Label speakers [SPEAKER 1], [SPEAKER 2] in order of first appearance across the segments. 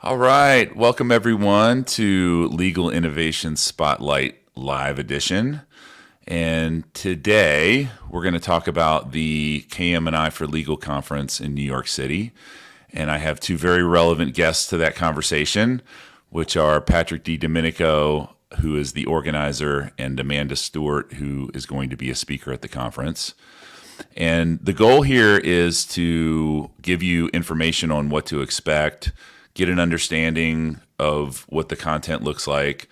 [SPEAKER 1] All right. Welcome, everyone, to Legal Innovation Spotlight Live Edition. And today we're going to talk about the KM&I for Legal Conference in New York City. And I have two very relevant guests to that conversation, which are Patrick DiDomenico, who is the organizer, and Amanda Stuart, who is going to be a speaker at the conference. And the goal here is to give you information on what to expect, get an understanding of what the content looks like.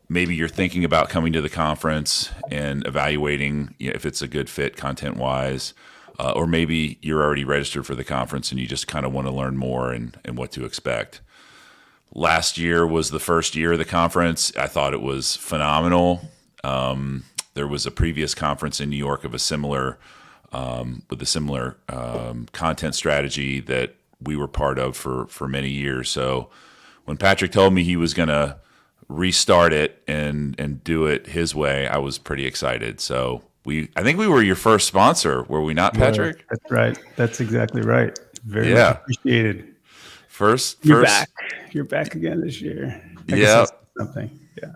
[SPEAKER 1] Maybe you're thinking about coming to the conference and evaluating if it's a good fit content-wise, or maybe you're already registered for the conference and you just kind of want to learn more and what to expect. Last year was the first year of the conference. I thought it was phenomenal. There was a previous conference in New York of a similar with a similar content strategy that we were part of for many years. So when Patrick told me he was going to restart it and do it his way, I was pretty excited. So I think we were your first sponsor, were we not, Patrick?
[SPEAKER 2] That's right. That's exactly right. Very much
[SPEAKER 1] Yeah.
[SPEAKER 2] appreciated.
[SPEAKER 1] First.
[SPEAKER 2] You're back. You're back again this year. I guess
[SPEAKER 1] Yeah.
[SPEAKER 2] that's something. Yeah.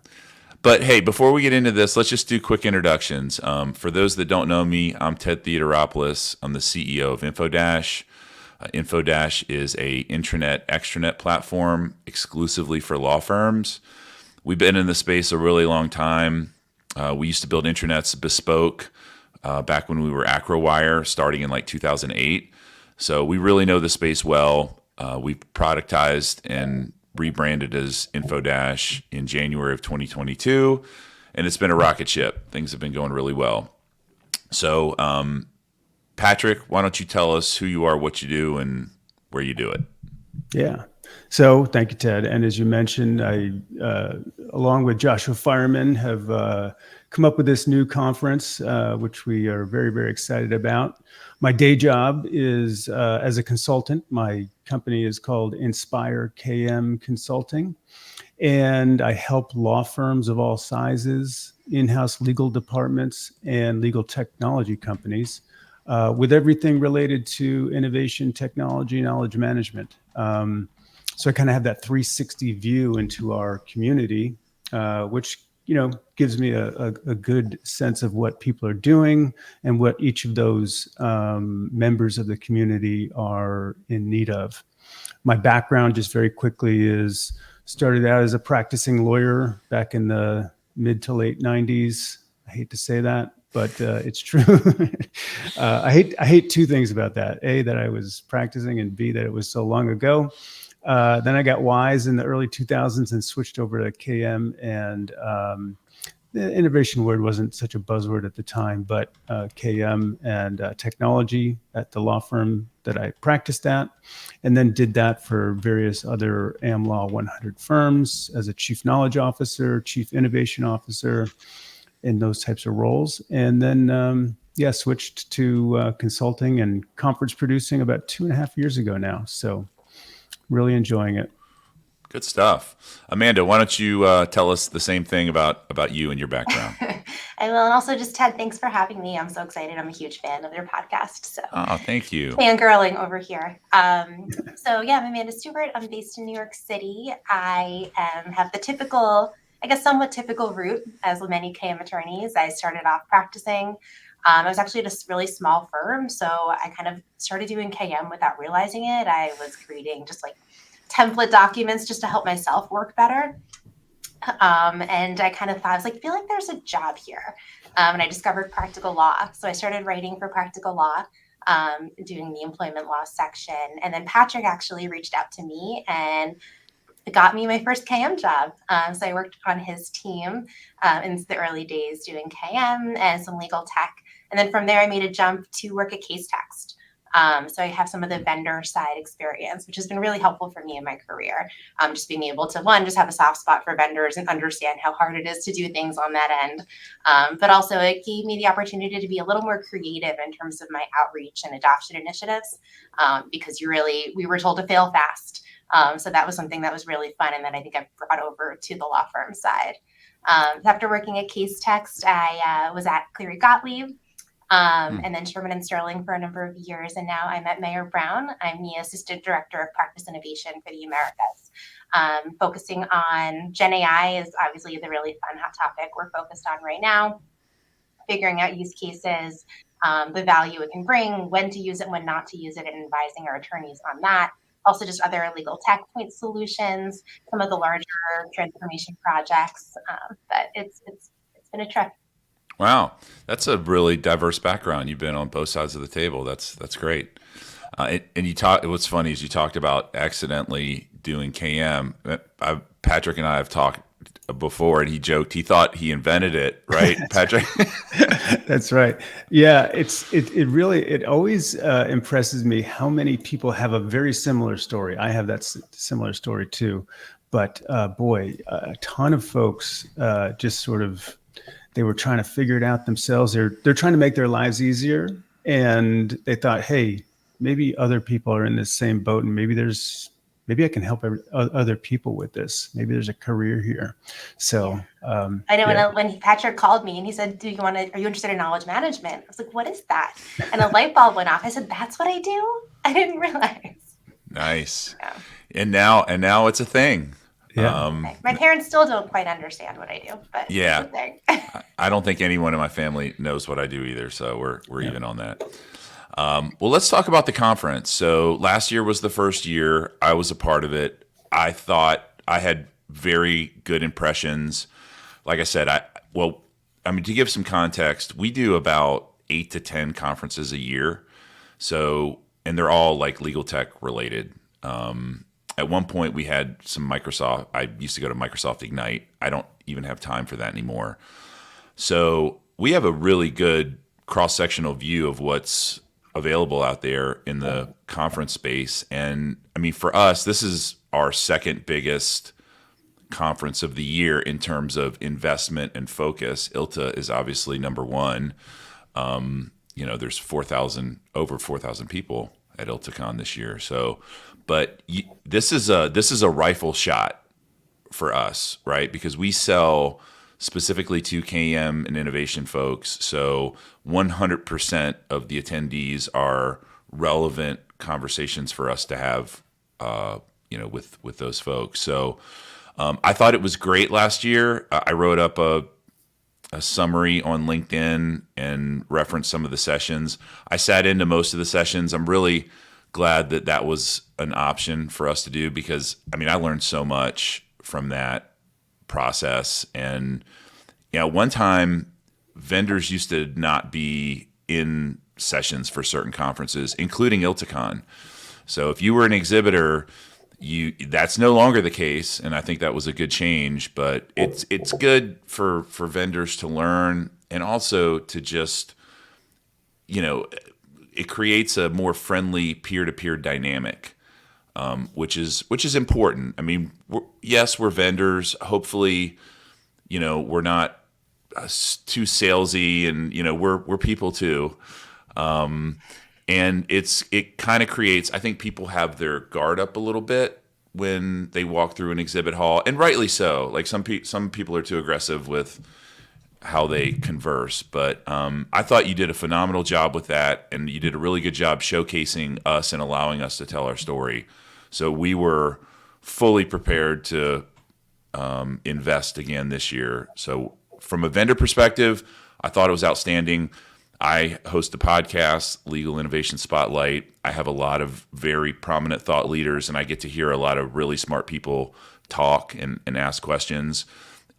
[SPEAKER 1] But hey, before we get into this, let's just do quick introductions. For those that don't know me, I'm Ted Theodoropoulos. I'm the CEO of Infodash. Infodash is a intranet, extranet platform exclusively for law firms. We've been in the space a really long time. We used to build intranets bespoke back when we were AcroWire, starting in like 2008. So we really know the space well. We've productized and rebranded as Infodash in January of 2022, and it's been a rocket ship. Things have been going really well. So, Patrick, why don't you tell us who you are, what you do, and where you do it?
[SPEAKER 2] Yeah. So thank you, Ted. And as you mentioned, I, along with Joshua Fireman, have come up with this new conference, which we are very, very excited about. My day job is as a consultant. My company is called Inspire KM Consulting, and I help law firms of all sizes, in-house legal departments, and legal technology companies with everything related to innovation, technology, knowledge management. So I kind of have that 360 view into our community, which gives me a good sense of what people are doing and what each of those members of the community are in need of. My background, just very quickly, is started out as a practicing lawyer back in the mid to late 90s. I hate to say that, but it's true. I hate two things about that: A, that I was practicing, and B, that it was so long ago. Then I got wise in the early 2000s and switched over to KM, and the innovation word wasn't such a buzzword at the time, but KM and technology at the law firm that I practiced at, and then did that for various other Am Law 100 firms as a chief knowledge officer, chief innovation officer, in those types of roles. And then, switched to consulting and conference producing about 2.5 years ago now. So really enjoying it.
[SPEAKER 1] Good stuff. Amanda, why don't you tell us the same thing about you and your background?
[SPEAKER 3] I will. And also just Ted, thanks for having me. I'm so excited. I'm a huge fan of your podcast. So
[SPEAKER 1] thank you.
[SPEAKER 3] Fangirling over here. I'm Amanda Stuart. I'm based in New York City. I have the typical, somewhat typical route as many KM attorneys. I started off practicing. I was actually at a really small firm, so I kind of started doing KM without realizing it. I was creating just like template documents just to help myself work better. And I kind of thought, I was like, I feel like there's a job here. And I discovered practical law. So I started writing for practical law, doing the employment law section. And then Patrick actually reached out to me and got me my first KM job. So I worked on his team in the early days doing KM and some legal tech. And then from there, I made a jump to work at Case Text. So I have some of the vendor side experience, which has been really helpful for me in my career. Just being able to, one, just have a soft spot for vendors and understand how hard it is to do things on that end. But also it gave me the opportunity to be a little more creative in terms of my outreach and adoption initiatives, because we were told to fail fast. So that was something that was really fun and that I think I've brought over to the law firm side. After working at Case Text, I was at Cleary Gottlieb. and then Sherman and Sterling for a number of years. And now I'm at Mayor Brown. I'm the Assistant Director of Practice Innovation for the Americas. Focusing on Gen AI is obviously the really fun hot topic we're focused on right now, figuring out use cases, the value it can bring, when to use it, when not to use it, and advising our attorneys on that. Also just other legal tech point solutions, some of the larger transformation projects. But it's been a trip.
[SPEAKER 1] Wow, that's a really diverse background. You've been on both sides of the table. That's great. And you talk. What's funny is you talked about accidentally doing KM. Patrick and I have talked before, and he joked he thought he invented it, right, Patrick?
[SPEAKER 2] That's right. Yeah, it really always impresses me how many people have a very similar story. I have that similar story too, but boy, a ton of folks just sort of. They were trying to figure it out themselves. They're trying to make their lives easier, and they thought, hey, maybe other people are in this same boat, and maybe I can help other people with this. Maybe there's a career here. So
[SPEAKER 3] I know when Patrick called me and he said, are you interested in knowledge management? I was like, what is that? And a light bulb went off. I said, that's what I do? I didn't realize.
[SPEAKER 1] Nice.
[SPEAKER 3] Yeah.
[SPEAKER 1] And now it's a thing.
[SPEAKER 2] Yeah.
[SPEAKER 3] My parents still don't quite understand what I do, but
[SPEAKER 1] yeah,
[SPEAKER 3] it's a thing.
[SPEAKER 1] I don't think anyone in my family knows what I do either. So we're even on that. Well, let's talk about the conference. So last year was the first year I was a part of it. I thought I had very good impressions. Like I said, to give some context, we do about 8 to 10 conferences a year. So, and they're all like legal tech related. At one point we had some Microsoft. I used to go to Microsoft Ignite. I don't even have time for that anymore. So we have a really good cross-sectional view of what's available out there in the conference space. And I mean, for us, this is our second biggest conference of the year in terms of investment and focus. ILTA is obviously number one. There's over 4,000 people at ILTACon this year. So, but this is a rifle shot for us, right? Because we sell specifically to KM and innovation folks. So 100% of the attendees are relevant conversations for us to have, with those folks. So I thought it was great last year. I wrote up a summary on LinkedIn and referenced some of the sessions. I sat into most of the sessions. I'm really glad that was an option for us to do because, I learned so much from that process. And, one time vendors used to not be in sessions for certain conferences, including ILTACon. So if you were an exhibitor, that's no longer the case. And I think that was a good change, but it's good for vendors to learn and also to just, it creates a more friendly peer-to-peer dynamic, which is important. We're vendors. Hopefully, we're not too salesy, and we're people too. And it kind of creates. I think people have their guard up a little bit when they walk through an exhibit hall, and rightly so. Like some people are too aggressive with how they converse, but I thought you did a phenomenal job with that, and you did a really good job showcasing us and allowing us to tell our story. So we were fully prepared to invest again this year. So from a vendor perspective, I thought it was outstanding. I host a podcast, Legal Innovation Spotlight. I have a lot of very prominent thought leaders, and I get to hear a lot of really smart people talk and ask questions.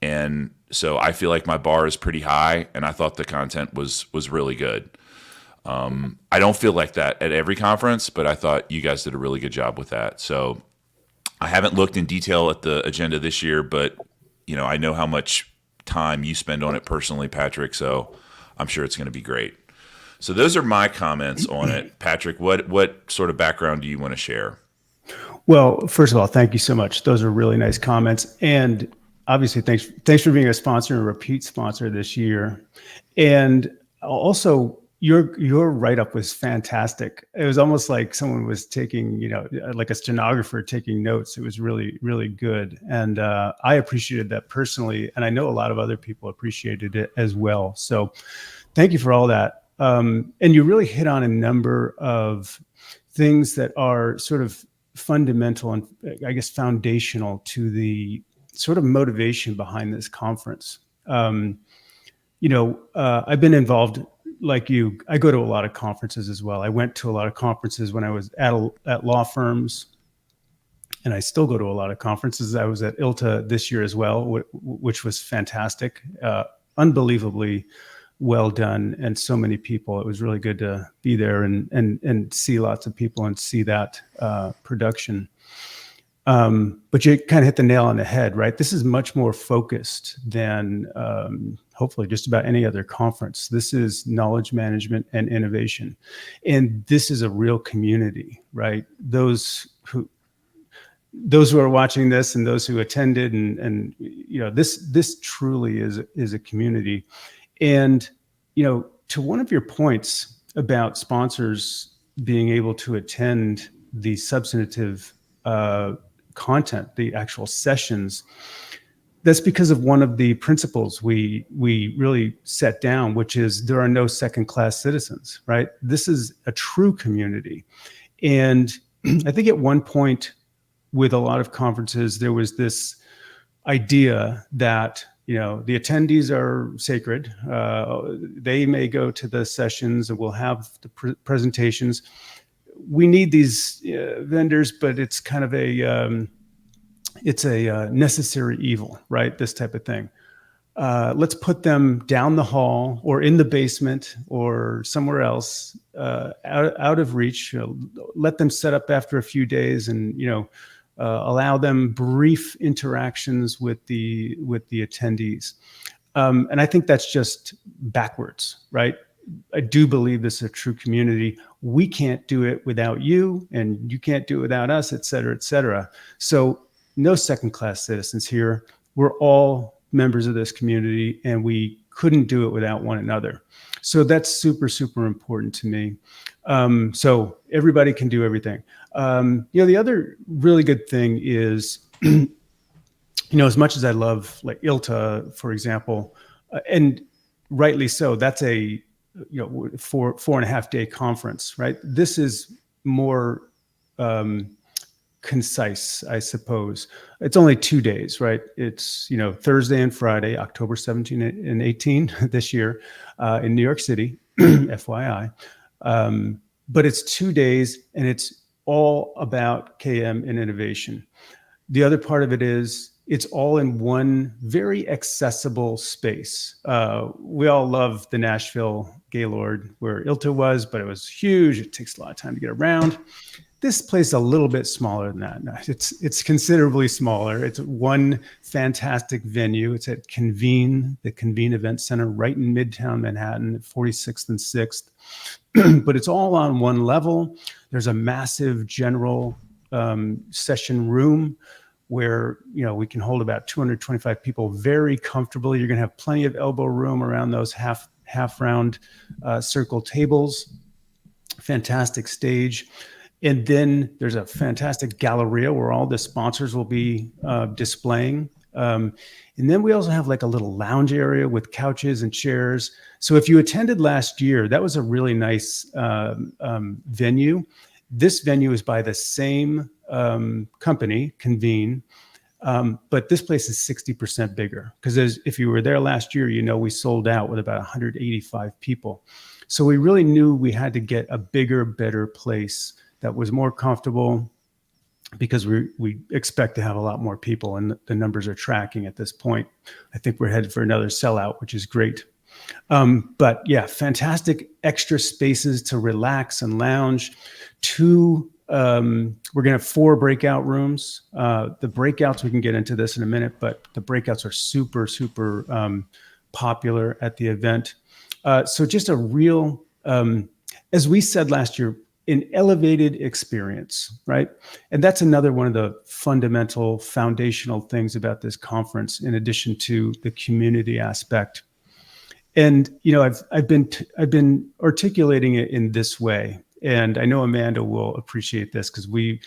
[SPEAKER 1] And so I feel like my bar is pretty high, and I thought the content was really good. I don't feel like that at every conference, but I thought you guys did a really good job with that. So I haven't looked in detail at the agenda this year, but I know how much time you spend on it personally, Patrick. So I'm sure it's going to be great. So those are my comments on it. Patrick, what sort of background do you want to share?
[SPEAKER 2] Well, first of all, thank you so much. Those are really nice comments. And obviously, thanks for being a sponsor and a repeat sponsor this year. And also, your write-up was fantastic. It was almost like someone was taking, like a stenographer taking notes. It was really, really good. And I appreciated that personally. And I know a lot of other people appreciated it as well. So thank you for all that. And you really hit on a number of things that are sort of fundamental and I guess foundational to the sort of motivation behind this conference. I've been involved like you. I go to a lot of conferences as well. I went to a lot of conferences when I was at law firms, and I still go to a lot of conferences. I was at ILTA this year as well, which was fantastic, unbelievably well done, and so many people. It was really good to be there and see lots of people and see that production. But you kind of hit the nail on the head, right? This is much more focused than hopefully just about any other conference. This is knowledge management and innovation. And this is a real community, right? Those who are watching this and those who attended and this truly is a community. And, to one of your points about sponsors being able to attend the substantive content, the actual sessions, that's because of one of the principles we really set down, which is there are no second-class citizens, right? This is a true community. And I think at one point with a lot of conferences, there was this idea that, the attendees are sacred. They may go to the sessions and we'll have the presentations. We need these vendors, but it's kind of it's a necessary evil, right? This type of thing. Let's put them down the hall or in the basement or somewhere else, out of reach. Let them set up after a few days, and allow them brief interactions with the attendees. And I think that's just backwards, right? I do believe this is a true community. We can't do it without you, and you can't do it without us, et cetera, et cetera. So no second-class citizens here. We're all members of this community, and we couldn't do it without one another. So that's super, super important to me. So everybody can do everything. The other really good thing is, as much as I love like ILTA, for example, and rightly so, that's a 4.5 day conference, right? This is more concise, I suppose. It's only 2 days, right? It's, Thursday and Friday, October 17 and 18 this year in New York City, FYI. But it's 2 days and it's all about KM and innovation. The other part of it is it's all in one very accessible space. We all love the Nashville Gaylord where ILTA was, but it was huge. It takes a lot of time to get around. This place is a little bit smaller than that. No, it's considerably smaller. It's one fantastic venue. It's at the Convene Event Center right in Midtown Manhattan, 46th and 6th. But it's all on one level. There's a massive general session room where we can hold about 225 people very comfortably. You're going to have plenty of elbow room around those half round circle tables. Fantastic stage. And then there's a fantastic galleria where all the sponsors will be displaying. And then we also have like a little lounge area with couches and chairs. So if you attended last year, that was a really nice venue. This venue is by the same company, Convene, but this place is 60% bigger because if you were there last year, we sold out with about 185 people. So we really knew we had to get a bigger, better place that was more comfortable because we expect to have a lot more people, and the numbers are tracking at this point. I think we're headed for another sellout, which is great. But yeah, fantastic extra spaces to relax and lounge. We're going to have 4 breakout rooms. The breakouts, we can get into this in a minute, but the breakouts are super, super popular at the event. So just a real, as we said last year, an elevated experience, right? And that's another one of the fundamental foundational things about this conference, in addition to the community aspect. And, I've been articulating it in this way. And I know Amanda will appreciate this because when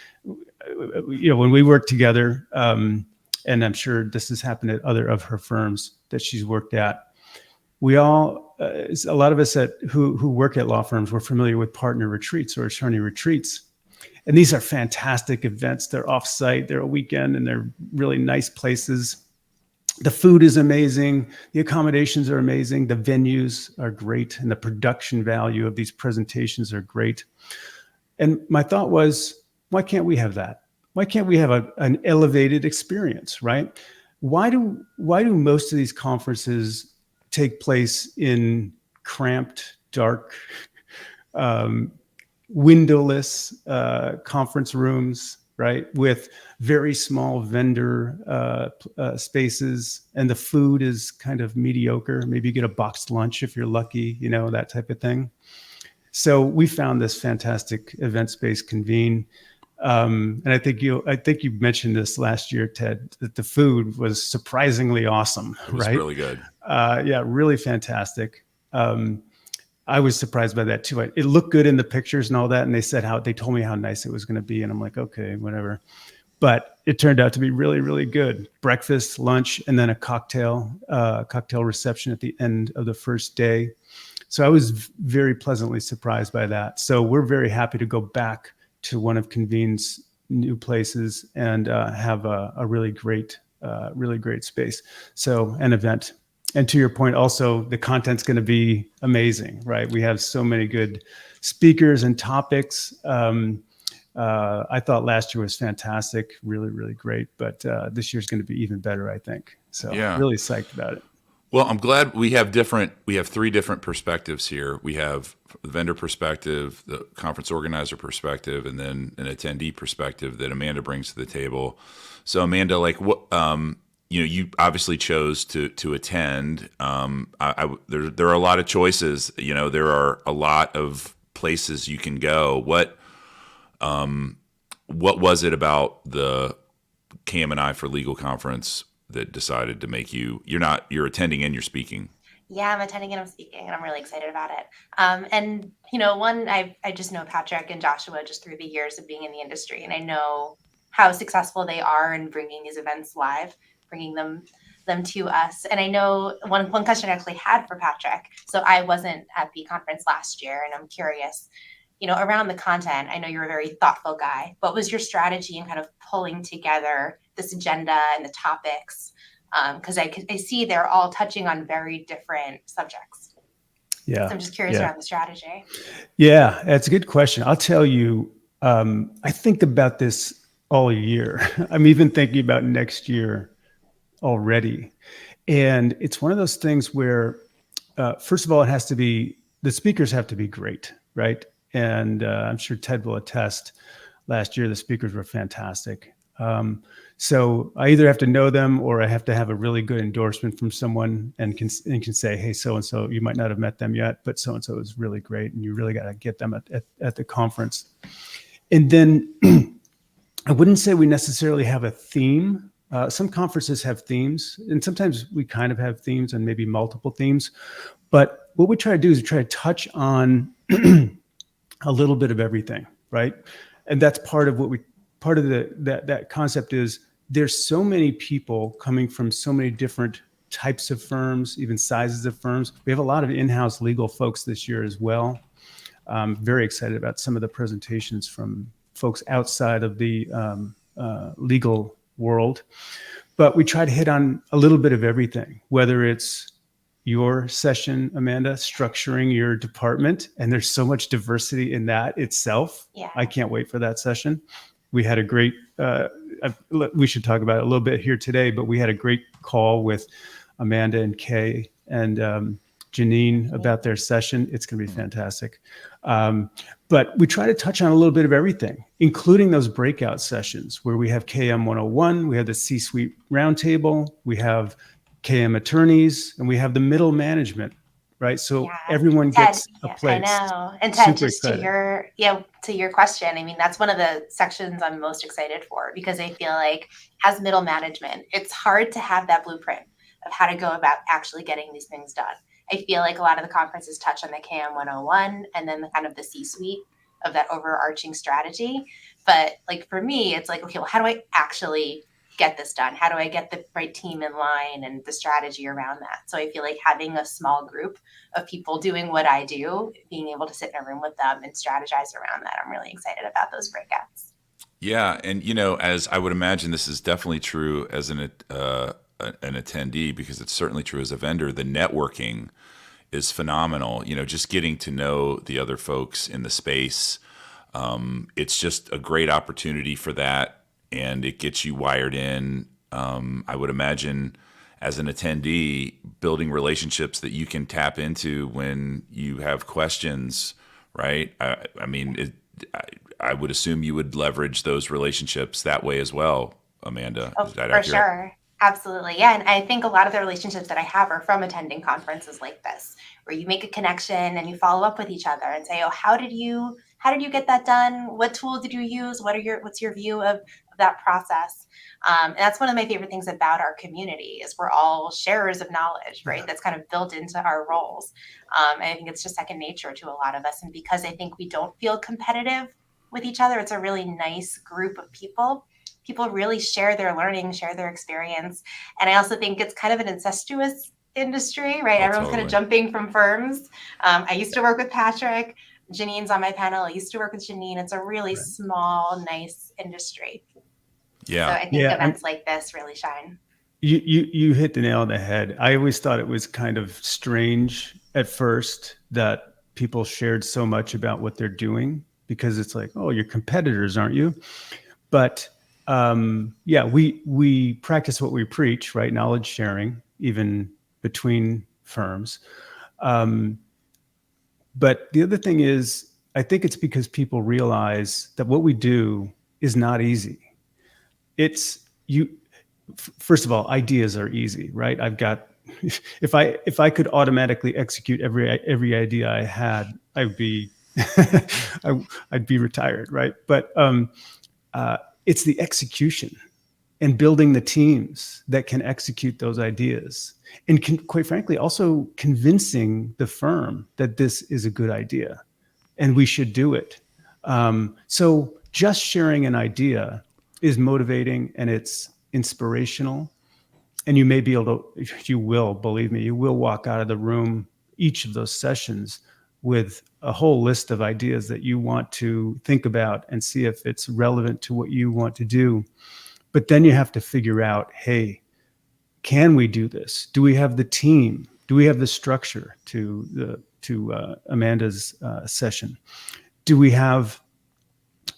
[SPEAKER 2] we work together, and I'm sure this has happened at other of her firms that she's worked at, we all a lot of us who work at law firms, we're familiar with partner retreats or attorney retreats. And these are fantastic events. They're off-site, they're a weekend, and they're really nice places. The food is amazing. The accommodations are amazing. The venues are great. And the production value of these presentations are great. And my thought was, why can't we have that? Why can't we have an elevated experience, right? Why do most of these conferences take place in cramped, dark, windowless conference rooms, right? With very small vendor spaces, and the food is kind of mediocre. Maybe you get a boxed lunch if you're lucky, that type of thing. So we found this fantastic event space, Convene. And I think you mentioned this last year, Ted, that the food was surprisingly awesome.
[SPEAKER 1] It was
[SPEAKER 2] right?
[SPEAKER 1] really good.
[SPEAKER 2] Yeah, really fantastic. I was surprised by that too. It looked good in the pictures and all that, and they told me how nice it was going to be, and I'm like, okay, whatever. But it turned out to be really, really good. Breakfast, lunch, and then a cocktail reception at the end of the first day. So I was very pleasantly surprised by that. So we're very happy to go back to one of Convene's new places and have a really great space. So an event. And to your point, also, the content's going to be amazing, right? We have so many good speakers and topics. I thought last year was fantastic, really, really great. But this year's going to be even better, I think. So really psyched about it.
[SPEAKER 1] Well, I'm glad we have three different perspectives here. We have the vendor perspective, the conference organizer perspective, and then an attendee perspective that Amanda brings to the table. So Amanda, like what, you obviously chose to attend. There are a lot of choices. There are a lot of places you can go. What was it about the KM&I for Legal conference that decided to make you're attending and you're speaking?
[SPEAKER 3] Yeah, I'm attending and I'm speaking, and I'm really excited about it. And I just know Patrick and Joshua just through the years of being in the industry, and I know how successful they are in bringing these events live, bringing them to us. And I know one question I actually had for Patrick. So I wasn't at the conference last year, and I'm curious, around the content. I know you're a very thoughtful guy. What was your strategy in kind of pulling together this agenda and the topics? Because I see they're all touching on very different subjects.
[SPEAKER 2] Yeah.
[SPEAKER 3] So I'm just curious around the strategy.
[SPEAKER 2] Yeah, that's a good question. I'll tell you, I think about this all year. I'm even thinking about next year already. And it's one of those things where, first of all, the speakers have to be great, right? And I'm sure Ted will attest, last year the speakers were fantastic. So I either have to know them or I have to have a really good endorsement from someone and can say, hey, so-and-so, you might not have met them yet, but so-and-so is really great. And you really got to get them at the conference. And then I wouldn't say we necessarily have a theme. Some conferences have themes, and sometimes we kind of have themes and maybe multiple themes. But what we try to do is we try to touch on a little bit of everything, right? And that's part of that concept is there's so many people coming from so many different types of firms, even sizes of firms. We have a lot of in-house legal folks this year as well. I'm very excited about some of the presentations from folks outside of the legal world. But we try to hit on a little bit of everything, whether it's your session, Amanda, structuring your department, and there's so much diversity in that itself.
[SPEAKER 3] Yeah.
[SPEAKER 2] I can't wait for that session. We had a great, we should talk about it a little bit here today, but we had a great call with Amanda and Kay and Janine about their session. It's going to be fantastic. But we try to touch on a little bit of everything, including those breakout sessions where we have KM 101, we have the C-suite roundtable, we have KM attorneys, and we have the middle management, right? So everyone gets a place.
[SPEAKER 3] I know. And Ted,
[SPEAKER 2] Super
[SPEAKER 3] just
[SPEAKER 2] excited.
[SPEAKER 3] to your question, I mean, that's one of the sections I'm most excited for, because I feel like as middle management, it's hard to have that blueprint of how to go about actually getting these things done. I feel like a lot of the conferences touch on the KM 101 and then the kind of the C-suite of that overarching strategy. But like for me, it's like, okay, well, how do I actually get this done? How do I get the right team in line and the strategy around that? So I feel like having a small group of people doing what I do, being able to sit in a room with them and strategize around that, I'm really excited about those breakouts.
[SPEAKER 1] Yeah, and as I would imagine, this is definitely true as an attendee, because it's certainly true as a vendor. The networking is phenomenal. Just getting to know the other folks in the space. It's just a great opportunity for that, and it gets you wired in. I would imagine, as an attendee, building relationships that you can tap into when you have questions, right? I would assume you would leverage those relationships that way as well, Amanda.
[SPEAKER 3] Oh,
[SPEAKER 1] Is that
[SPEAKER 3] for
[SPEAKER 1] accurate?
[SPEAKER 3] sure. Absolutely. Yeah. And I think a lot of the relationships that I have are from attending conferences like this, where you make a connection and you follow up with each other and say, oh, how did you get that done? What tool did you use? What's your view of that process? And that's one of my favorite things about our community is we're all sharers of knowledge, right? That's kind of built into our roles. And I think it's just second nature to a lot of us. And because I think we don't feel competitive with each other, it's a really nice group of people. People really share their learning, share their experience. And I also think it's kind of an incestuous industry, right?
[SPEAKER 1] Oh,
[SPEAKER 3] Everyone's kind of jumping from firms. I used to work with Patrick. Janine's on my panel. I used to work with Janine. It's a really small, nice industry.
[SPEAKER 1] Yeah.
[SPEAKER 3] So I think events like this really shine.
[SPEAKER 2] You hit the nail on the head. I always thought it was kind of strange at first that people shared so much about what they're doing, because it's like, oh, you're competitors, aren't you? But we practice what we preach, right? Knowledge sharing, even between firms. But the other thing is, I think it's because people realize that what we do is not easy. First of all, ideas are easy, right? I've got, if I could automatically execute every idea I had, I'd be retired, right? But it's the execution and building the teams that can execute those ideas, and quite frankly, also convincing the firm that this is a good idea and we should do it. So just sharing an idea is motivating and it's inspirational. And you may be able to, you will, believe me, you will walk out of the room, each of those sessions, with a whole list of ideas that you want to think about and see if it's relevant to what you want to do. But then you have to figure out, hey, can we do this? Do we have the team? Do we have the structure to Amanda's session? Do we have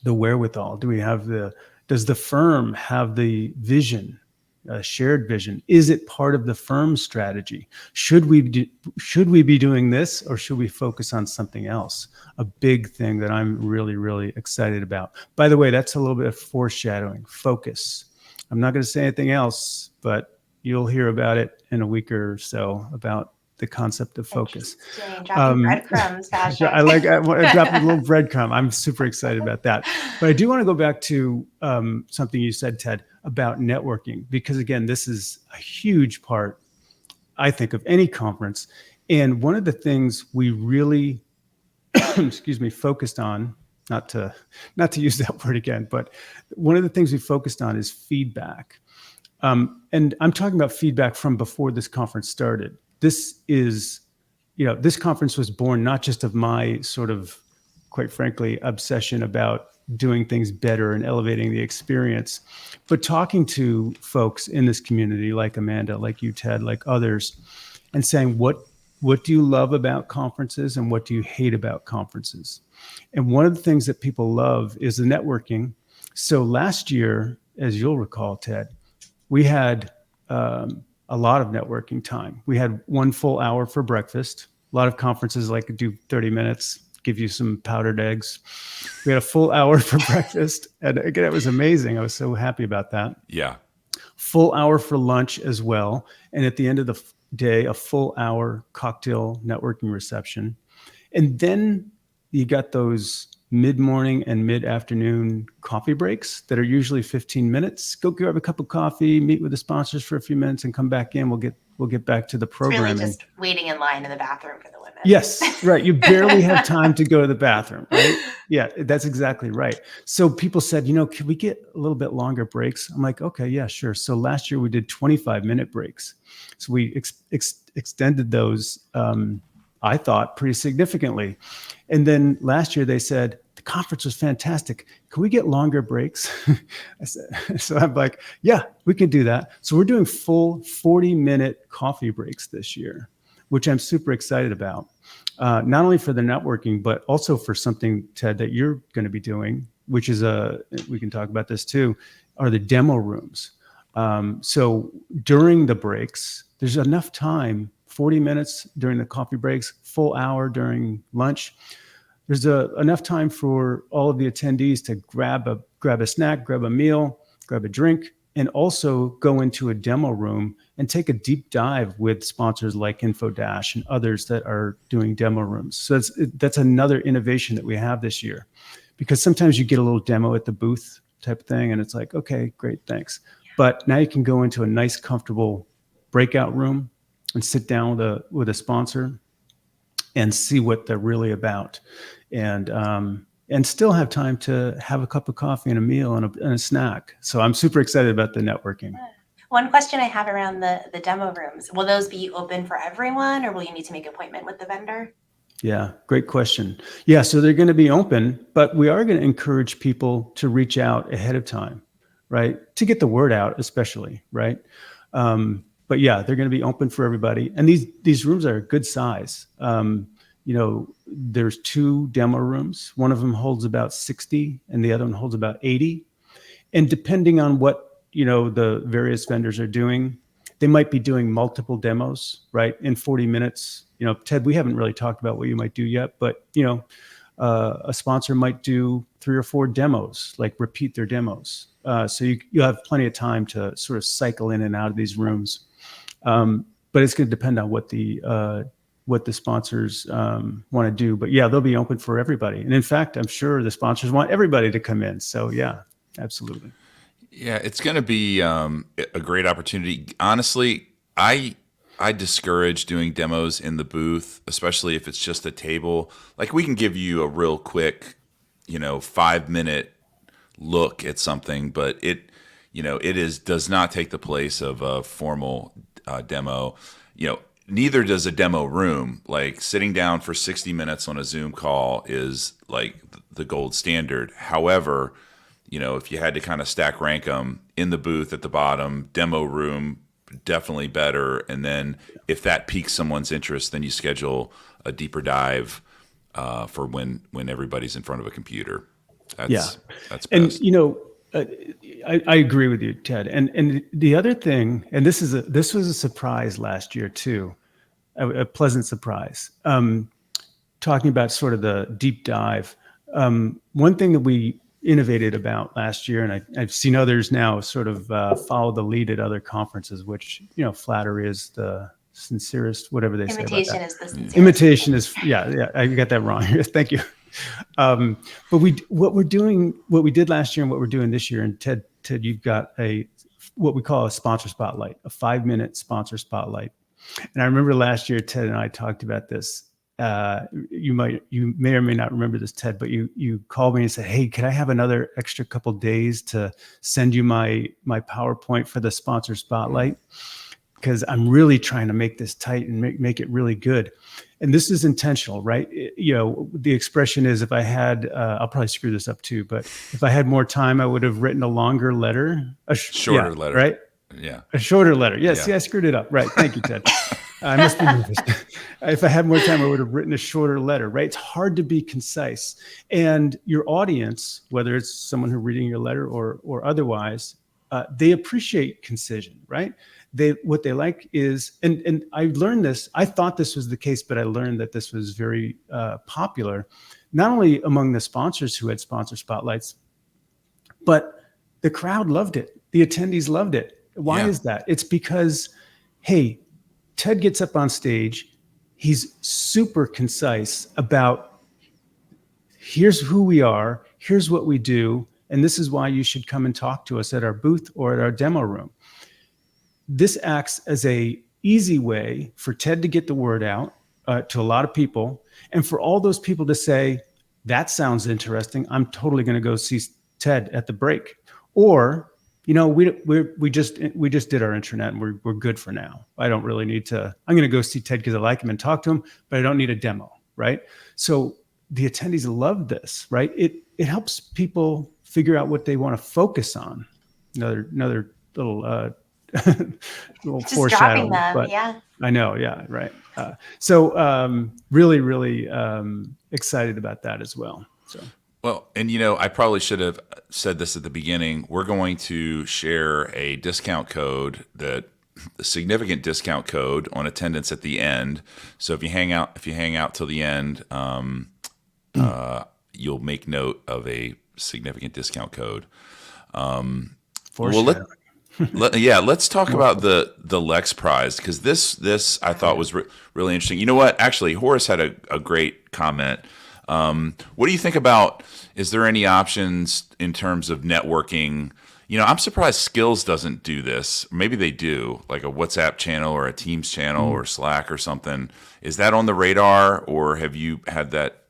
[SPEAKER 2] the wherewithal? Does the firm have the vision, shared vision? Is it part of the firm's strategy? Should we be doing this, or should we focus on something else? A big thing that I'm really, really excited about. By the way, that's a little bit of foreshadowing, focus. I'm not going to say anything else, but you'll hear about it in a week or so, about the concept of focus.
[SPEAKER 3] Dropping breadcrumbs, Patrick.
[SPEAKER 2] I dropping a little breadcrumb. I'm super excited about that. But I do want to go back to something you said, Ted, about networking, because again, this is a huge part, I think, of any conference. And one of the things we really, focused on, not to use that word again, but one of the things we focused on is feedback. And I'm talking about feedback from before this conference started. This conference was born not just of my sort of, quite frankly, obsession about doing things better and elevating the experience, but talking to folks in this community like Amanda, like you, Ted, like others, and saying, what do you love about conferences and what do you hate about conferences? And one of the things that people love is the networking. So last year, as you'll recall, Ted, we had a lot of networking time. We had 1 full hour for breakfast. A lot of conferences like to do 30 minutes, give you some powdered eggs. We had a full hour for breakfast. And again, it was amazing. I was so happy about that.
[SPEAKER 1] Yeah.
[SPEAKER 2] Full hour for lunch as well. And at the end of the day, a full hour cocktail networking reception. And then you got those mid-morning and mid-afternoon coffee breaks that are usually 15 minutes. Go grab a cup of coffee, meet with the sponsors for a few minutes, and come back in. We'll get back to the programming.
[SPEAKER 3] It's really just waiting in line in the bathroom for the women.
[SPEAKER 2] Yes, right. You barely have time to go to the bathroom, right? Yeah, that's exactly right. So people said, can we get a little bit longer breaks? I'm like, okay, yeah, sure. So last year we did 25-minute breaks. So we extended those, I thought, pretty significantly. And then last year they said, the conference was fantastic. Can we get longer breaks? I said, so I'm like, yeah, we can do that. So we're doing full 40-minute coffee breaks this year, which I'm super excited about. Not only for the networking, but also for something, Ted, that you're going to be doing, which is we can talk about this too, are the demo rooms. So during the breaks, there's enough time, 40 minutes during the coffee breaks, full hour during lunch. There's enough time for all of the attendees to grab a snack, grab a meal, grab a drink, and also go into a demo room and take a deep dive with sponsors like Infodash and others that are doing demo rooms. So that's another innovation that we have this year, because sometimes you get a little demo at the booth type of thing, and it's like, okay, great, thanks. But now you can go into a nice, comfortable breakout room and sit down with a sponsor and see what they're really about, and still have time to have a cup of coffee and a meal and a snack. So I'm super excited about the networking.
[SPEAKER 3] One question I have around the demo rooms, will those be open for everyone, or will you need to make an appointment with the vendor?
[SPEAKER 2] Yeah, great question. Yeah, so they're going to be open, but we are going to encourage people to reach out ahead of time, right? To get the word out, especially, right? But yeah, they're going to be open for everybody. And these rooms are a good size. There's 2 demo rooms. One of them holds about 60 and the other one holds about 80. And depending on what, the various vendors are doing, they might be doing multiple demos, right? In 40 minutes, Ted, we haven't really talked about what you might do yet, but, a sponsor might do 3 or 4 demos, like repeat their demos. So you have plenty of time to sort of cycle in and out of these rooms. But it's going to depend on what the sponsors want to do. But yeah, they'll be open for everybody. And in fact, I'm sure the sponsors want everybody to come in. So yeah, absolutely.
[SPEAKER 1] Yeah, it's going to be a great opportunity. Honestly, I discourage doing demos in the booth, especially if it's just a table. Like, we can give you a real quick, 5-minute look at something, but it does not take the place of a formal demo. Neither does a demo room. Like, sitting down for 60 minutes on a Zoom call is like the gold standard. However, if you had to kind of stack rank them, in the booth at the bottom, demo room, definitely better. And then if that piques someone's interest, then you schedule a deeper dive for when everybody's in front of a computer. That's best.
[SPEAKER 2] And I agree with you, Ted. And the other thing, and this was a surprise last year too, a pleasant surprise. Talking about sort of the deep dive. One thing that we innovated about last year, and I've seen others now sort of follow the lead at other conferences, which, flattery is the sincerest, whatever they say about that.
[SPEAKER 3] Imitation is the sincerest.
[SPEAKER 2] Imitation is, yeah, I got that wrong. Thank you. But what we did last year and what we're doing this year, and Ted, you've got what we call a sponsor spotlight, a 5-minute sponsor spotlight. And I remember last year, Ted and I talked about this. You may or may not remember this, Ted, but you called me and said, "Hey, could I have another extra couple days to send you my PowerPoint for the sponsor spotlight? Because I'm really trying to make this tight and make it really good." And this is intentional, right? The expression is, if I had, I'll probably screw this up too, but if I had more time, I would have written a longer letter,
[SPEAKER 1] shorter letter,
[SPEAKER 2] right?
[SPEAKER 1] Yeah,
[SPEAKER 2] a shorter letter. Yeah.
[SPEAKER 1] Yeah.
[SPEAKER 2] See, I screwed it up. Right. Thank you, Ted. I must be nervous. If I had more time, I would have written a shorter letter, right? It's hard to be concise. And your audience, whether it's someone who's reading your letter or otherwise, they appreciate concision, right? What they like is, and I learned this, I thought this was the case, but I learned that this was very popular, not only among the sponsors who had sponsor spotlights, but the crowd loved it. The attendees loved it. Why is that? It's because, hey, Ted gets up on stage. He's super concise about here's who we are, here's what we do, and this is why you should come and talk to us at our booth or at our demo room. This acts as a easy way for Ted to get the word out to a lot of people, and for all those people to say, that sounds interesting, I'm totally going to go see Ted at the break. Or, we just did our intranet and we're good for now. I don't really need to, I'm going to go see Ted because I like him and talk to him, but I don't need a demo, right? So the attendees love this, right? It helps people figure out what they want to focus on. Another little little
[SPEAKER 3] Just
[SPEAKER 2] foreshadowing,
[SPEAKER 3] dropping them,
[SPEAKER 2] but
[SPEAKER 3] yeah.
[SPEAKER 2] I know, yeah, right. So really, really excited about that as well. So.
[SPEAKER 1] Well, and I probably should have said this at the beginning. We're going to share a discount code, a significant discount code on attendance at the end. So if you hang out till the end, you'll make note of a significant discount code. Let's talk about the Lex Prize, because this I thought was really interesting. You know what? Actually, Horace had a great comment. What do you think about, is there any options in terms of networking? I'm surprised Skills doesn't do this. Maybe they do, like a WhatsApp channel or a Teams channel or Slack or something. Is that on the radar, or have you had that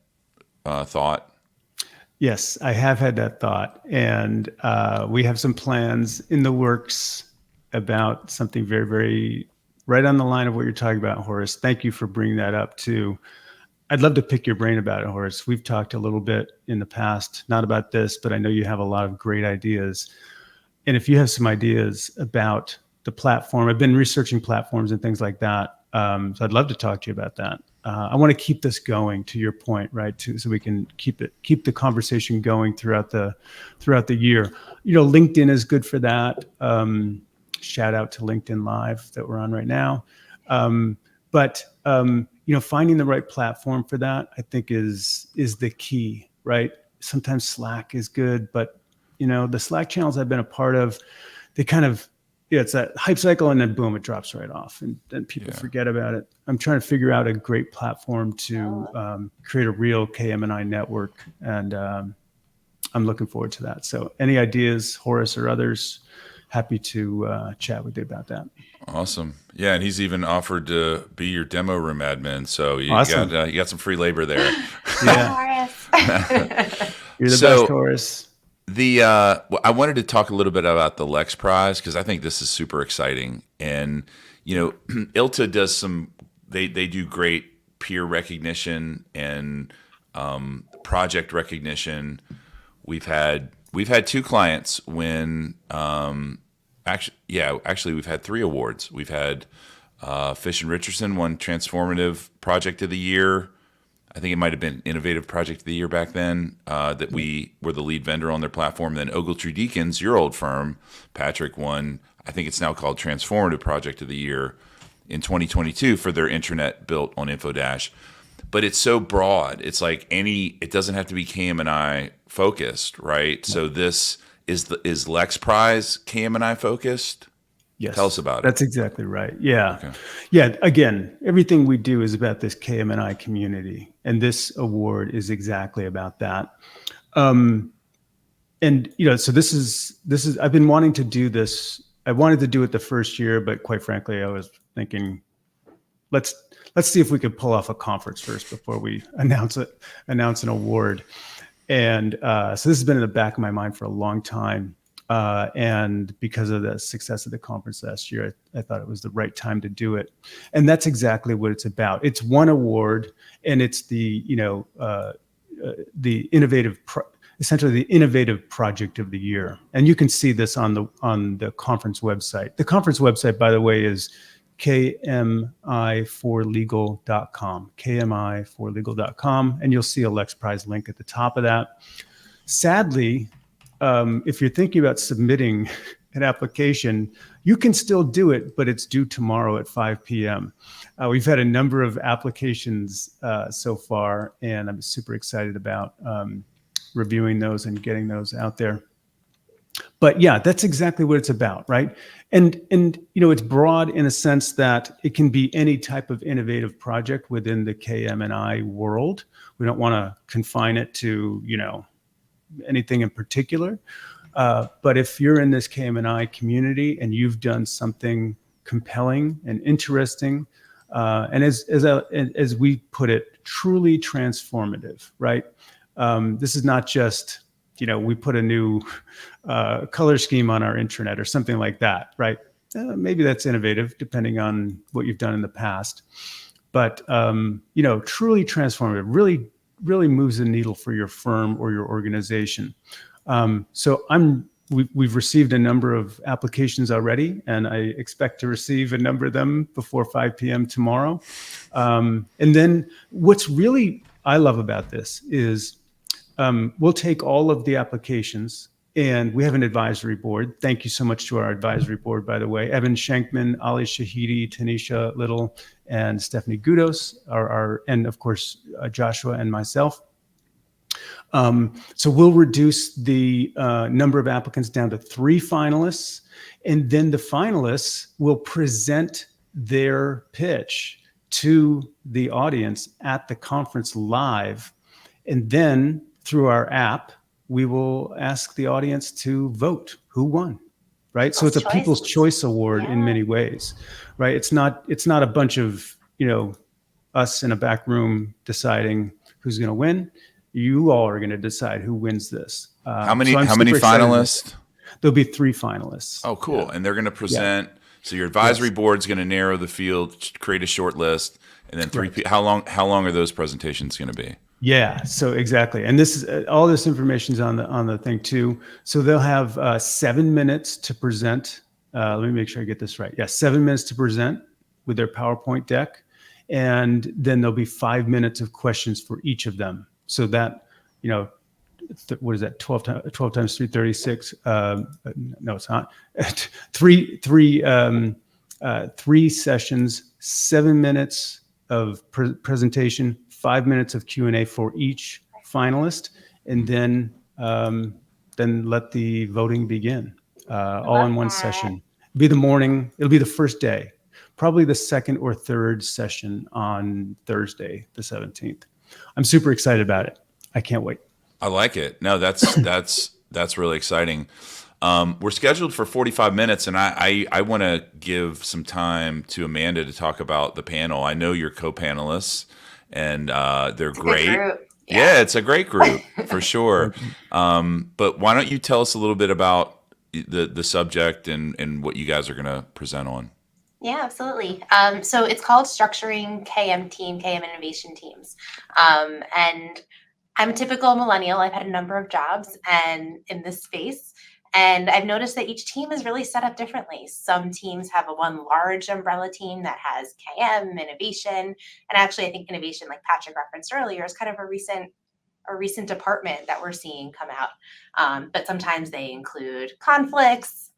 [SPEAKER 1] thought?
[SPEAKER 2] Yes, I have had that thought, and we have some plans in the works about something very, very right on the line of what you're talking about, Horace. Thank you for bringing that up too. I'd love to pick your brain about it, Horace. We've talked a little bit in the past, not about this, but I know you have a lot of great ideas. And if you have some ideas about the platform, I've been researching platforms and things like that. So I'd love to talk to you about that. I want to keep this going, to your point, right? So we can keep the conversation going throughout the year. LinkedIn is good for that. Shout out to LinkedIn Live that we're on right now. But finding the right platform for that, I think is the key, right? Sometimes Slack is good, but the Slack channels I've been a part of, they kind of, it's that hype cycle and then boom, it drops right off and then people forget about it. I'm trying to figure out a great platform to create a real KM&I network, and I'm looking forward to that. So any ideas, Horace or others, happy to chat with you about that.
[SPEAKER 1] Awesome. Yeah, and he's even offered to be your demo room admin. So you
[SPEAKER 2] Awesome.
[SPEAKER 1] got some free labor there.
[SPEAKER 2] Yeah. You're the best, Horace.
[SPEAKER 1] I wanted to talk a little bit about the Lex Prize, because I think this is super exciting. And ILTA does they do great peer recognition and project recognition. We've had 2 clients win. Actually, we've had 3 awards. We've had Fish and Richardson won Transformative Project of the Year. I think it might have been Innovative Project of the Year back then, that we were the lead vendor on their platform. Then Ogletree Deacons, your old firm, Patrick, won, I think it's now called Transformative Project of the Year in 2022 for their intranet built on Infodash. But it's so broad. It's like it doesn't have to be KM&I focused, right? So this is Lex Prize KM&I focused?
[SPEAKER 2] Yes.
[SPEAKER 1] Tell us about it.
[SPEAKER 2] That's exactly right. Yeah.
[SPEAKER 1] Okay.
[SPEAKER 2] Yeah. Again, everything we do is about this KM&I community, and this award is exactly about that. So this is, I've been wanting to do this. I wanted to do it the first year, but quite frankly, I was thinking, let's see if we could pull off a conference first before we announce an award. And so this has been in the back of my mind for a long time. And because of the success of the conference last year, I thought it was the right time to do it. And that's exactly what it's about. It's one award, and it's essentially the innovative project of the year. And you can see this on the conference website. The conference website, by the way, is KMI4legal.com, KMI4legal.com, and you'll see a Lex Prize link at the top of that. Sadly, if you're thinking about submitting an application, you can still do it, but it's due tomorrow at 5 p.m. We've had a number of applications so far, and I'm super excited about reviewing those and getting those out there. But yeah, that's exactly what it's about, right? And it's broad in a sense that it can be any type of innovative project within the KM&I world. We don't want to confine it to anything in particular. But if you're in this KM&I community and you've done something compelling and interesting, and as we put it, truly transformative, right? This is not just we put a new color scheme on our intranet or something like that, right? Maybe that's innovative depending on what you've done in the past. But truly transformative, really moves the needle for your firm or your organization. So we've received a number of applications already, and I expect to receive a number of them before 5 p.m. tomorrow. And then what's really I love about this is we'll take all of the applications, and we have an advisory board. Thank you so much to our advisory board, by the way. Evan Shankman, Ali Shahidi, Tanisha Little, and Stephanie Gudis and of course, Joshua and myself. So we'll reduce the number of applicants down to 3 finalists, and then the finalists will present their pitch to the audience at the conference live. And then through our app, we will ask the audience to vote who won, right? So it's a People's Choice Award in many ways, right? It's not a bunch of, us in a back room deciding who's going to win. You all are going to decide who wins this.
[SPEAKER 1] How many finalists?
[SPEAKER 2] There'll be 3 finalists.
[SPEAKER 1] Oh, cool. Yeah. And they're going to present. Yeah. So your advisory board's going to narrow the field, create a short list, and then 3 people. How long are those presentations going to be?
[SPEAKER 2] Yeah, so exactly. And this is all this information is on the thing too. So they'll have 7 minutes to present. Let me make sure I get this right. Yeah, 7 minutes to present with their PowerPoint deck. And then there'll be 5 minutes of questions for each of them. So that, what is that? 12 times 336? No, it's not. Three sessions, 7 minutes of presentation, 5 minutes of Q&A for each finalist, and then let the voting begin, all in one session. It'll be the morning. It'll be the first day, probably the second or third session on Thursday, the 17th. I'm super excited about it. I can't wait.
[SPEAKER 1] I like it. No, that's really exciting. We're scheduled for 45 minutes, and I want to give some time to Amanda to talk about the panel. I know you're co-panelists, and they're great. Yeah, it's a great group for sure. But why don't you tell us a little bit about the subject and what you guys are going to present on?
[SPEAKER 3] Yeah, absolutely. So it's called Structuring KM Innovation Teams. And I'm a typical millennial. I've had a number of jobs and in this space. And I've noticed that each team is really set up differently. Some teams have one large umbrella team that has KM, innovation. And actually, I think innovation, like Patrick referenced earlier, is kind of a recent department that we're seeing come out. But sometimes they include conflicts,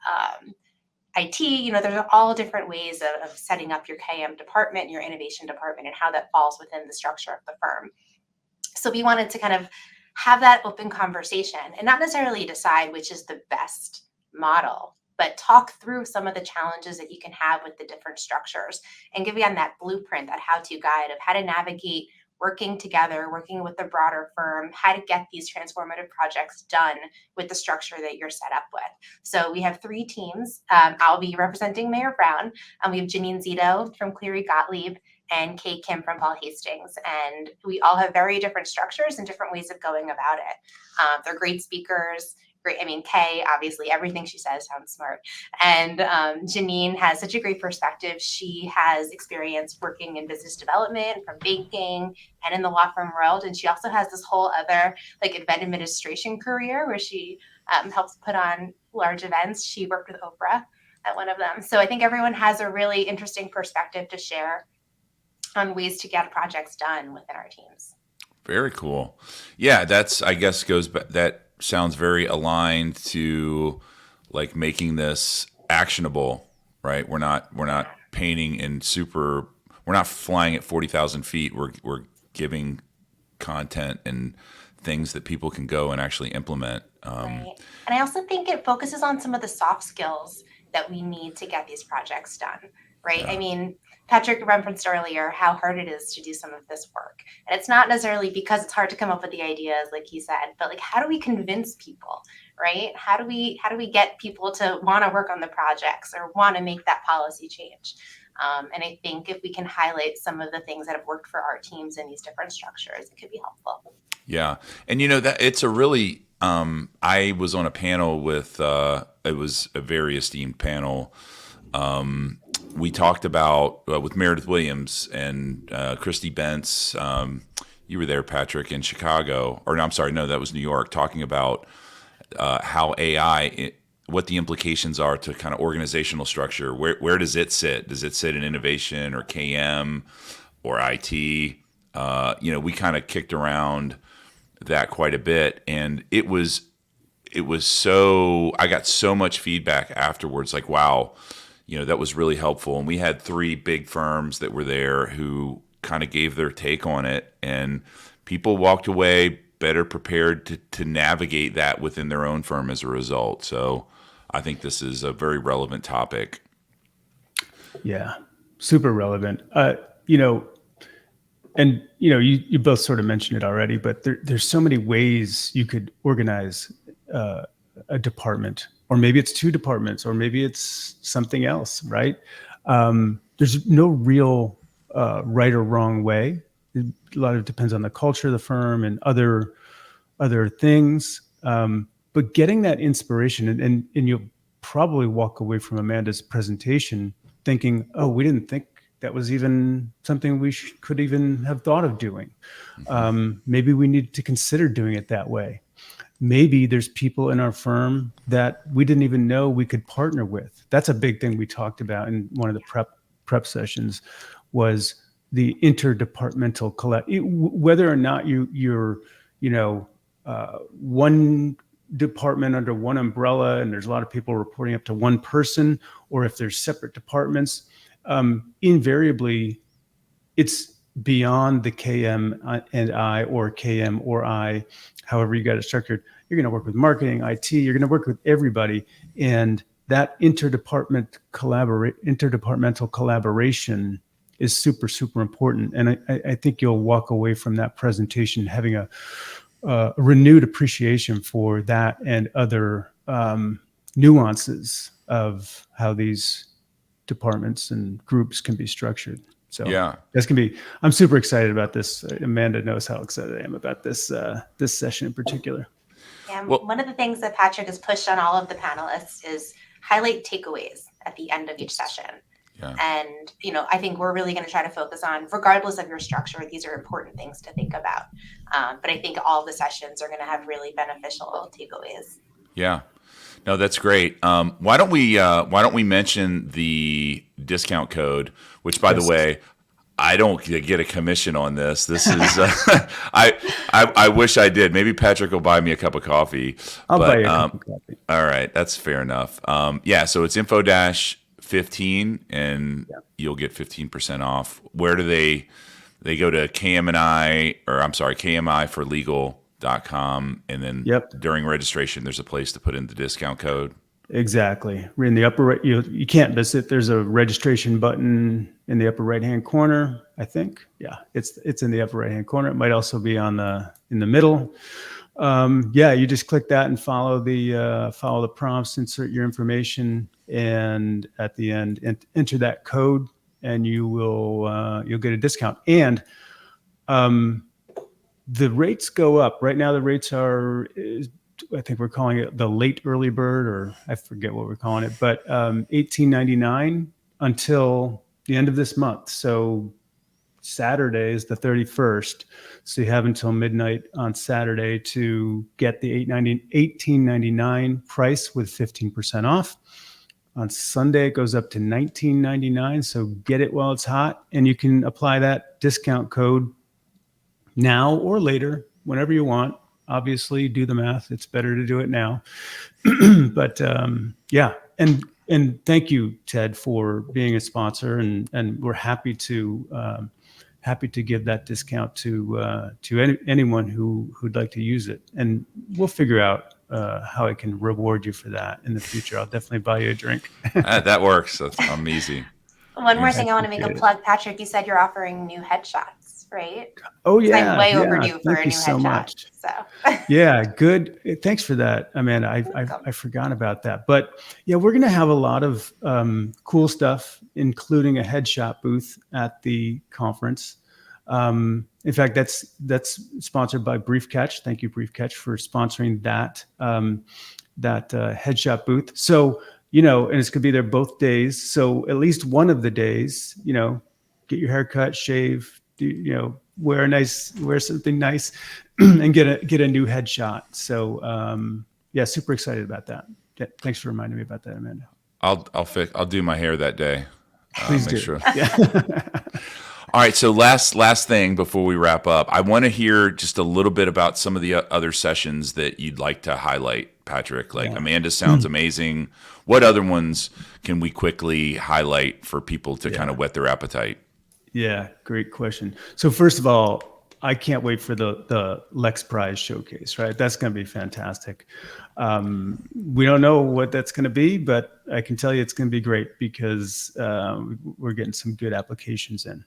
[SPEAKER 3] IT, there's all different ways of setting up your KM department, your innovation department, and how that falls within the structure of the firm. So we wanted to kind of have that open conversation and not necessarily decide which is the best model, but talk through some of the challenges that you can have with the different structures and give you that blueprint, that how-to guide of how to navigate working together, working with the broader firm, how to get these transformative projects done with the structure that you're set up with. So we have 3 teams. I'll be representing Mayor Brown. We have Janine Zito from Cleary Gottlieb and Kay Kim from Paul Hastings. And we all have very different structures and different ways of going about it. They're great speakers. Great. I mean, Kay, obviously, everything she says sounds smart. And Janine has such a great perspective. She has experience working in business development from banking and in the law firm world. And she also has this whole other event administration career where she helps put on large events. She worked with Oprah at one of them. So I think everyone has a really interesting perspective to share on ways to get projects done within our teams.
[SPEAKER 1] Very cool. Yeah, I guess that sounds very aligned to making this actionable, right? We're not painting we're not flying at 40,000 feet. We're giving content and things that people can go and actually implement.
[SPEAKER 3] Right. And I also think it focuses on some of the soft skills that we need to get these projects done, right?
[SPEAKER 1] Yeah.
[SPEAKER 3] I mean, Patrick referenced earlier how hard it is to do some of this work. And it's not necessarily because it's hard to come up with the ideas, like he said, but like, how do we convince people, right? How do we get people to want to work on the projects or want to make that policy change? And I think if we can highlight some of the things that have worked for our teams in these different structures, it could be helpful.
[SPEAKER 1] Yeah. And that it's a really, I was on a panel with, it was a very esteemed panel. We talked about with Meredith Williams and Christy Bentz. You were there, Patrick, in Chicago, or no, I'm sorry, no, that was New York, talking about how AI, what the implications are to kind of organizational structure. Where does it sit? Does it sit in innovation or KM or IT? We kind of kicked around that quite a bit, and it was so, I got so much feedback afterwards, like, wow, that was really helpful. And we had 3 big firms that were there who kind of gave their take on it, and people walked away better prepared to navigate that within their own firm as a result. So I think this is a very relevant topic.
[SPEAKER 2] Yeah, super relevant. And you both sort of mentioned it already, but there's so many ways you could organize a department, or maybe it's 2 departments, or maybe it's something else, right? There's no real right or wrong way. A lot of it depends on the culture of the firm and other things. But getting that inspiration, and you'll probably walk away from Amanda's presentation thinking, oh, we didn't think that was even something we could even have thought of doing. Maybe we need to consider doing it that way. Maybe there's people in our firm that we didn't even know we could partner with. That's a big thing we talked about in one of the prep sessions, was the interdepartmental whether or not you're one department under one umbrella and there's a lot of people reporting up to one person, or if there's separate departments. Invariably, it's beyond the KM&I or KM or I, however you got it structured. You're going to work with marketing, IT. You're going to work with everybody, and that interdepartmental collaboration is super, super important. And I think you'll walk away from that presentation having a renewed appreciation for that and other nuances of how these departments and groups can be structured. So
[SPEAKER 1] yeah,
[SPEAKER 2] I'm super excited about this. Amanda knows how excited I am about this session in particular.
[SPEAKER 3] Yeah, one of the things that Patrick has pushed on all of the panelists is highlight takeaways at the end of each session.
[SPEAKER 1] Yeah.
[SPEAKER 3] And, I think we're really going to try to focus on, regardless of your structure, these are important things to think about. But I think all the sessions are going to have really beneficial takeaways.
[SPEAKER 1] Yeah. No, that's great. Why don't we mention the discount code, which, by the way, I don't get a commission on this. This is I wish I did. Maybe Patrick will buy me a cup of coffee.
[SPEAKER 2] I'll buy you a cup of coffee.
[SPEAKER 1] All right, that's fair enough. So it's Infodash 15, and you'll get 15% off. Where do they go to KM&I, or I'm sorry, KMI for legal.com, and then during registration, there's a place to put in the discount code.
[SPEAKER 2] Exactly. We're in the upper right. You can't miss it. There's a registration button in the upper right-hand corner, I think. Yeah, it's in the upper right-hand corner. It might also be in the middle. You just click that and follow the prompts, insert your information, and at the end enter that code, and you'll get a discount. And the rates go up. Right now the rates are, I think we're calling it the late early bird, or I forget what we're calling it, but $18.99 until the end of this month. So Saturday is the 31st. So you have until midnight on Saturday to get the $18.99 price with 15% off. On Sunday, it goes up to $19.99. So get it while it's hot, and you can apply that discount code now or later, whenever you want. Obviously, do the math. It's better to do it now. But and thank you, Ted, for being a sponsor, and we're happy to happy to give that discount to anyone who'd like to use it. And we'll figure out how I can reward you for that in the future. I'll definitely buy you a drink.
[SPEAKER 1] That works. I'm easy.
[SPEAKER 3] One more thing I want to make a plug, Patrick. You said you're offering new headshots, right?
[SPEAKER 2] Oh yeah,
[SPEAKER 3] I'm way overdue for
[SPEAKER 2] Thank
[SPEAKER 3] a
[SPEAKER 2] you
[SPEAKER 3] new
[SPEAKER 2] so
[SPEAKER 3] headshot.
[SPEAKER 2] much.
[SPEAKER 3] So
[SPEAKER 2] Yeah, good. Thanks for that, Amanda. I forgot about that, but yeah, we're gonna have a lot of cool stuff, including a headshot booth at the conference. In fact, that's sponsored by Briefcatch. Thank you, Briefcatch, for sponsoring that headshot booth. So and it's gonna be there both days. So at least one of the days, get your hair cut, shave, wear something nice, and get a new headshot. So yeah, super excited about that. Thanks for reminding me about that, Amanda.
[SPEAKER 1] I'll do my hair that day.
[SPEAKER 2] Please do.
[SPEAKER 1] Sure.
[SPEAKER 2] Yeah.
[SPEAKER 1] All right. So last thing before we wrap up, I want to hear just a little bit about some of the other sessions that you'd like to highlight, Patrick. Like Amanda sounds amazing. What other ones can we quickly highlight for people to kind of whet their appetite?
[SPEAKER 2] Yeah, great question. So first of all, I can't wait for the Lex Prize showcase, right? That's going to be fantastic. We don't know what that's going to be, but I can tell you it's going to be great because we're getting some good applications in.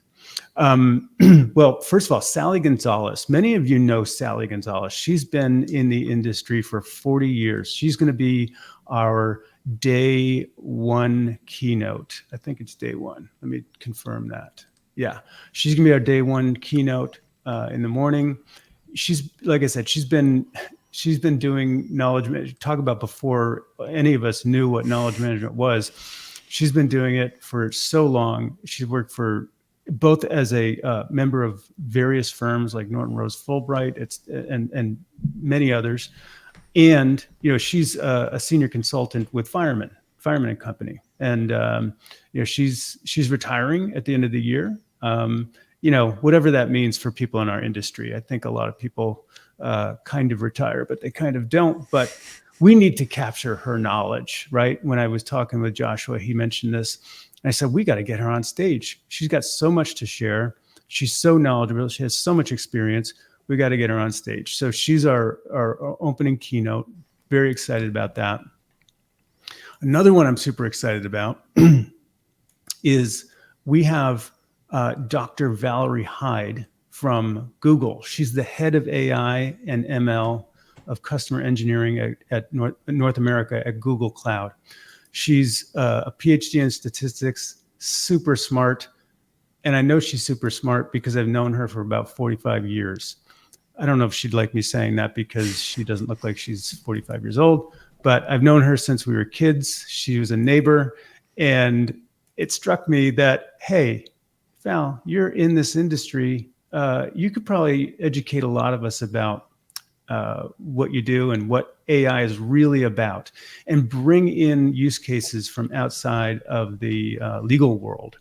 [SPEAKER 2] Well, first of all, Sally Gonzalez. Many of you know Sally Gonzalez. She's been in the industry for 40 years. She's going to be our day one keynote. I think it's day one. Let me confirm that. Yeah, she's going to be our day one keynote in the morning. She's, like I said, she's been doing knowledge management. Talk about before any of us knew what knowledge management was. She's been doing it for so long. She's worked for both as a member of various firms like Norton Rose Fulbright, and many others, and she's a senior consultant with Fireman and Company, and she's retiring at the end of the year. Whatever that means for people in our industry. I think a lot of people kind of retire, but they kind of don't. But we need to capture her knowledge, right? When I was talking with Joshua, he mentioned this. I said, we got to get her on stage. She's got so much to share. She's so knowledgeable. She has so much experience. We got to get her on stage. So she's our opening keynote. Very excited about that. Another one I'm super excited about is we have Dr. Valerie Hyde from Google. She's the head of AI and ML of customer engineering at North America at Google Cloud. She's a PhD in statistics, super smart. And I know she's super smart because I've known her for about 45 years. I don't know if she'd like me saying that because she doesn't look like she's 45 years old, but I've known her since we were kids. She was a neighbor. And it struck me that, hey, Val, you're in this industry. You could probably educate a lot of us about what you do and what AI is really about, and bring in use cases from outside of the legal world.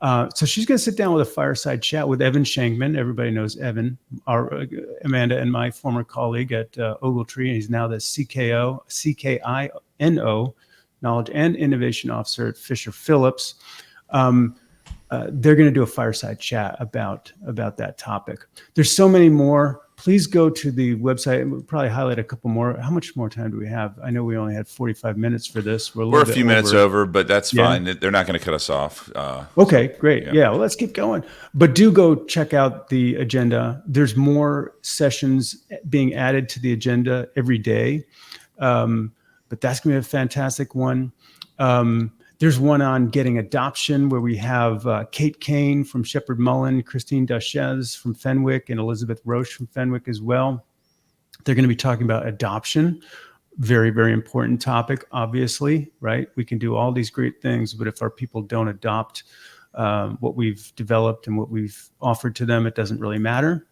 [SPEAKER 2] So she's going to sit down with a fireside chat with Evan Shankman. Everybody knows Evan, Amanda and my former colleague at Ogletree, and he's now the CKINO, Knowledge and Innovation Officer at Fisher Phillips. They're going to do a fireside chat about that topic. There's so many more. Please go to the website and we'll probably highlight a couple more. How much more time do we have? I know we only had 45 minutes for this.
[SPEAKER 1] We're a few minutes over, but that's fine. They're not going to cut us off.
[SPEAKER 2] Okay, great. Yeah, well, let's keep going. But do go check out the agenda. There's more sessions being added to the agenda every day. But that's going to be a fantastic one. There's one on getting adoption where we have Kate Kane from Shepherd Mullen, Christine Dachez from Fenwick, and Elizabeth Roche from Fenwick as well. They're going to be talking about adoption. Very, very important topic, obviously, right? We can do all these great things, but if our people don't adopt what we've developed and what we've offered to them, it doesn't really matter.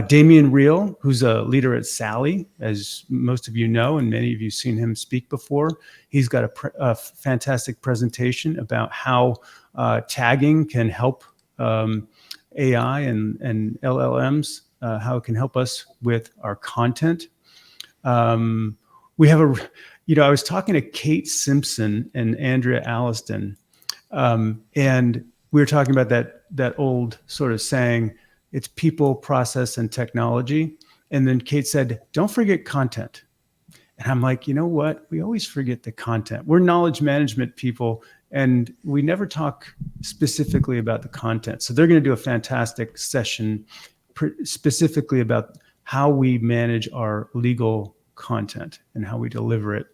[SPEAKER 2] Damian Reel, who's a leader at Sally, as most of you know, and many of you have seen him speak before. He's got a fantastic presentation about how tagging can help AI and LLMs, how it can help us with our content. We have I was talking to Kate Simpson and Andrea Alliston, and we were talking about that old sort of saying, it's people, process, and technology. And then Kate said, don't forget content. And I'm like, you know what? We always forget the content. We're knowledge management people, and we never talk specifically about the content. So they're going to do a fantastic session specifically about how we manage our legal content and how we deliver it.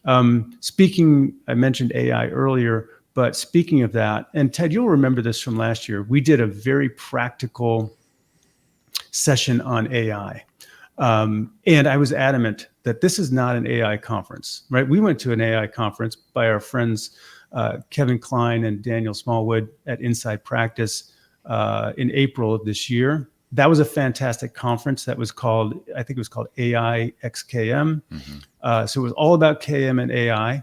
[SPEAKER 2] I mentioned AI earlier, but speaking of that, and Ted, you'll remember this from last year, we did a very practical session on AI. And I was adamant that this is not an AI conference, right? We went to an AI conference by our friends, Kevin Klein and Daniel Smallwood at Inside Practice in April of this year. That was a fantastic conference that was called, I think it was called AI XKM. Mm-hmm. So it was all about KM and AI.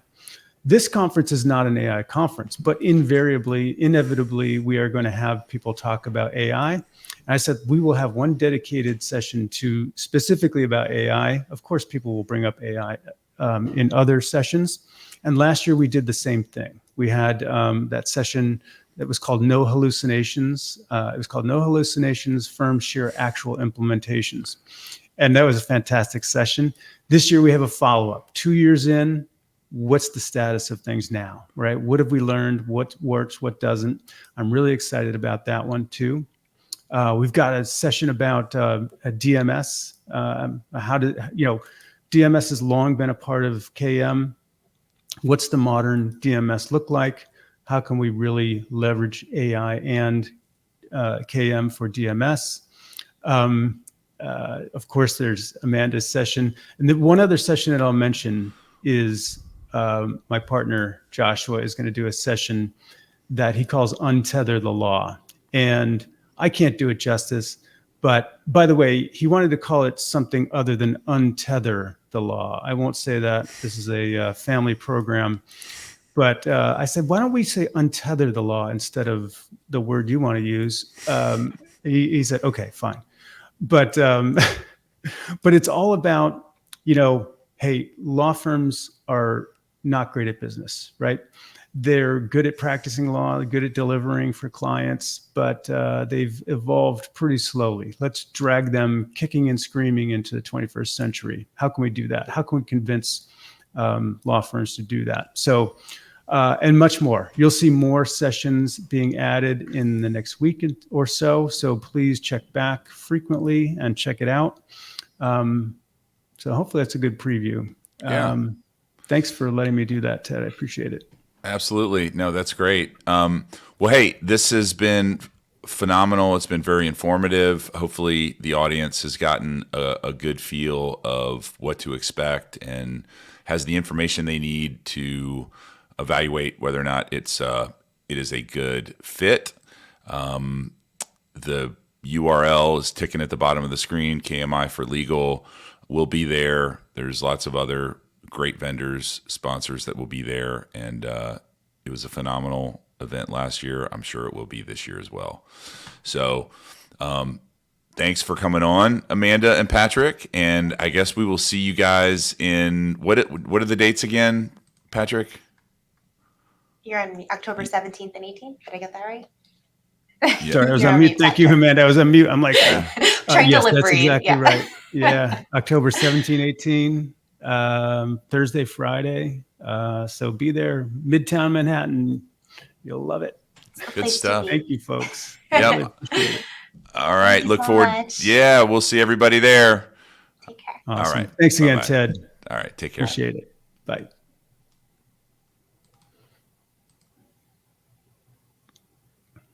[SPEAKER 2] This conference is not an AI conference, but inevitably, we are going to have people talk about AI. And I said, we will have one dedicated session to specifically about AI. Of course, people will bring up AI in other sessions. And last year we did the same thing. We had that session that was called No Hallucinations. It was called No Hallucinations, Firms Share Actual Implementations. And that was a fantastic session. This year we have a follow-up. 2 years in, what's the status of things now, right? What have we learned? What works, what doesn't? I'm really excited about that one too. We've got a session about a DMS. DMS has long been a part of KM. What's the modern DMS look like? How can we really leverage AI and KM for DMS? Of course, there's Amanda's session. And then one other session that I'll mention is my partner, Joshua, is going to do a session that he calls Untether the Law. And I can't do it justice. But by the way, he wanted to call it something other than Untether the Law. I won't say that. This is a family program. But I said, why don't we say untether the law instead of the word you want to use? He said, okay, fine. But it's all about, hey, law firms are not great at business, right? They're good at practicing law, good at delivering for clients, but they've evolved pretty slowly. Let's drag them kicking and screaming into the 21st century. How can we do that? How can we convince law firms to do that? So, and much more. You'll see more sessions being added in the next week or so. So please check back frequently and check it out. So hopefully that's a good preview.
[SPEAKER 1] Yeah.
[SPEAKER 2] Thanks for letting me do that, Ted. I appreciate it.
[SPEAKER 1] Absolutely. No, that's great. Well, hey, this has been phenomenal. It's been very informative. Hopefully the audience has gotten a good feel of what to expect and has the information they need to evaluate whether or not it is a good fit. The URL is ticking at the bottom of the screen. KMI for Legal will be there. There's lots of other great vendors, sponsors that will be there. And it was a phenomenal event last year. I'm sure it will be this year as well. So thanks for coming on, Amanda and Patrick. And I guess we will see you guys in, what are the dates again, Patrick?
[SPEAKER 3] You're on October 17th and 18th. Did I get that right?
[SPEAKER 2] Yeah. Sorry, I was on mute. Thank you, Amanda. I was on mute. I'm like,
[SPEAKER 3] yes,
[SPEAKER 2] that's exactly right. Yeah, October 17, 18, Thursday, Friday. So be there, Midtown Manhattan. You'll love it.
[SPEAKER 1] Good stuff.
[SPEAKER 2] Thank you, folks.
[SPEAKER 1] Yep. All right. Look forward.
[SPEAKER 3] Much.
[SPEAKER 1] Yeah, we'll see everybody there.
[SPEAKER 3] Take care.
[SPEAKER 2] Awesome.
[SPEAKER 1] All right.
[SPEAKER 2] Thanks again,
[SPEAKER 1] Bye-bye.
[SPEAKER 2] Ted.
[SPEAKER 1] All right. Take care.
[SPEAKER 2] Appreciate it. Bye.